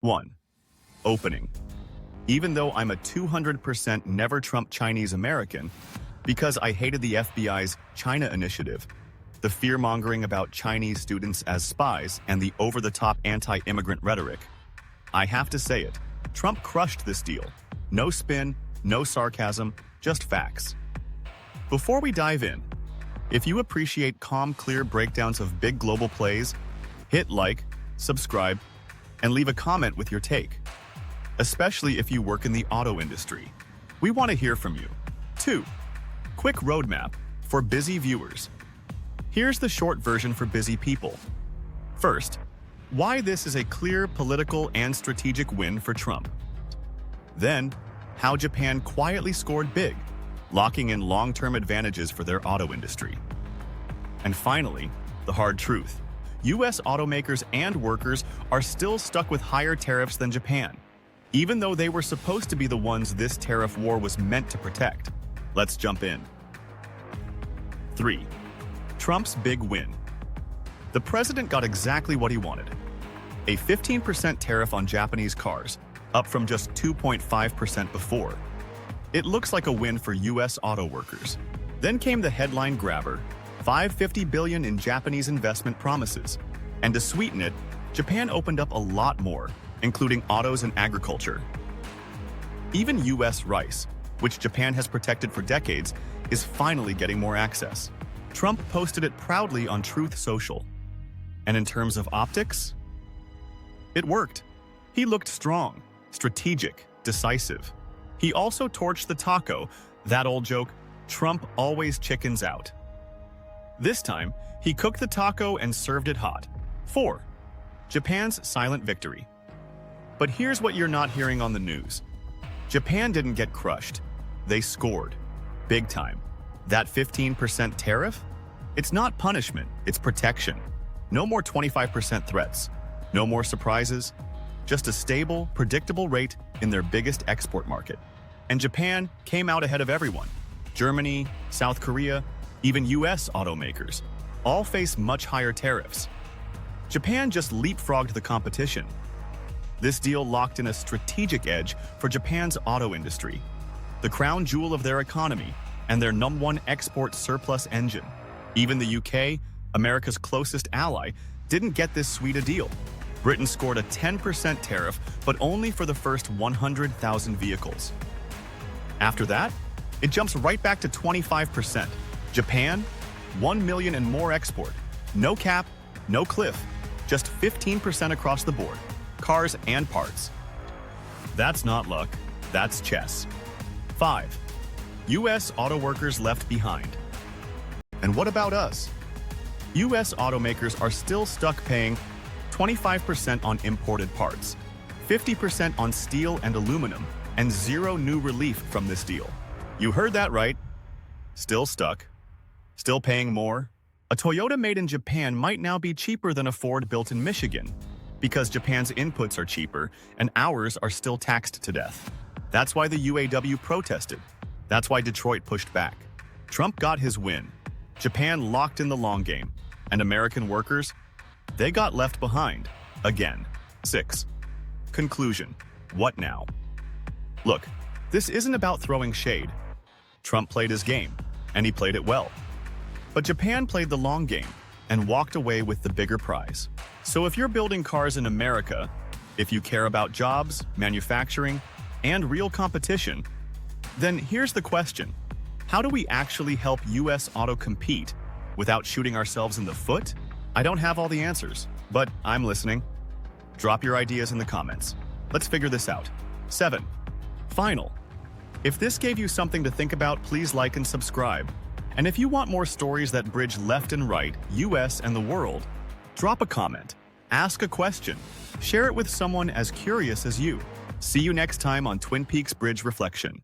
1. Opening. Even though I'm a 200% never Trump Chinese American, because I hated the FBI's China initiative, the fear-mongering about Chinese students as spies, and the over-the-top anti-immigrant rhetoric, I have to say it, Trump crushed this deal. No spin, no sarcasm, just facts. Before we dive in, if you appreciate calm, clear breakdowns of big global plays, hit like, subscribe, and leave a comment with your take. Especially if you work in the auto industry. We want to hear from you. 2. Quick roadmap for busy viewers. Here's the short version for busy people. First, why this is a clear political and strategic win for Trump. Then, how Japan quietly scored big, locking in long-term advantages for their auto industry. And finally, the hard truth. U.S. automakers and workers are still stuck with higher tariffs than Japan, even though they were supposed to be the ones this tariff war was meant to protect. Let's jump in. 3. Trump's big win. The president got exactly what he wanted. A 15% tariff on Japanese cars, up from just 2.5% before. It looks like a win for U.S. auto workers. Then came the headline grabber, $550 billion in Japanese investment promises. And to sweeten it, Japan opened up a lot more, including autos and agriculture. Even U.S. rice, which Japan has protected for decades, is finally getting more access. Trump posted it proudly on Truth Social. And in terms of optics, it worked. He looked strong, strategic, decisive. He also torched the taco, that old joke, Trump always chickens out. This time, he cooked the taco and served it hot. 4. Japan's silent victory. But here's what you're not hearing on the news. Japan didn't get crushed. They scored. Big time. That 15% tariff? It's not punishment, it's protection. No more 25% threats. No more surprises. Just a stable, predictable rate in their biggest export market. And Japan came out ahead of everyone. Germany, South Korea, even US automakers all face much higher tariffs. Japan just leapfrogged the competition. This deal locked in a strategic edge for Japan's auto industry, the crown jewel of their economy and their #1 export surplus engine. Even the UK, America's closest ally, didn't get this sweet a deal. Britain scored a 10% tariff, but only for the first 100,000 vehicles. After that, it jumps right back to 25%. Japan, 1 million and more export. No cap, no cliff, just 15% across the board. Cars and parts. That's not luck, that's chess. 5. U.S. auto workers left behind. And what about us? U.S. automakers are still stuck paying 25% on imported parts, 50% on steel and aluminum, and zero new relief from this deal. You heard that right. Still stuck. Still paying more. A Toyota made in Japan might now be cheaper than a Ford built in Michigan, because Japan's inputs are cheaper and ours are still taxed to death. That's why the UAW protested. That's why Detroit pushed back. Trump got his win. Japan locked in the long game. And American workers? They got left behind. Again. 6. Conclusion. What now? Look, this isn't about throwing shade. Trump played his game, and he played it well. But Japan played the long game and walked away with the bigger prize. So if you're building cars in America, if you care about jobs, manufacturing, and real competition, then here's the question. How do we actually help U.S. auto compete without shooting ourselves in the foot? I don't have all the answers, but I'm listening. Drop your ideas in the comments. Let's figure this out. 7. Final. If this gave you something to think about, please like and subscribe. And if you want more stories that bridge left and right, US and the world, drop a comment, ask a question, share it with someone as curious as you. See you next time on Twin Peaks Bridge Reflection.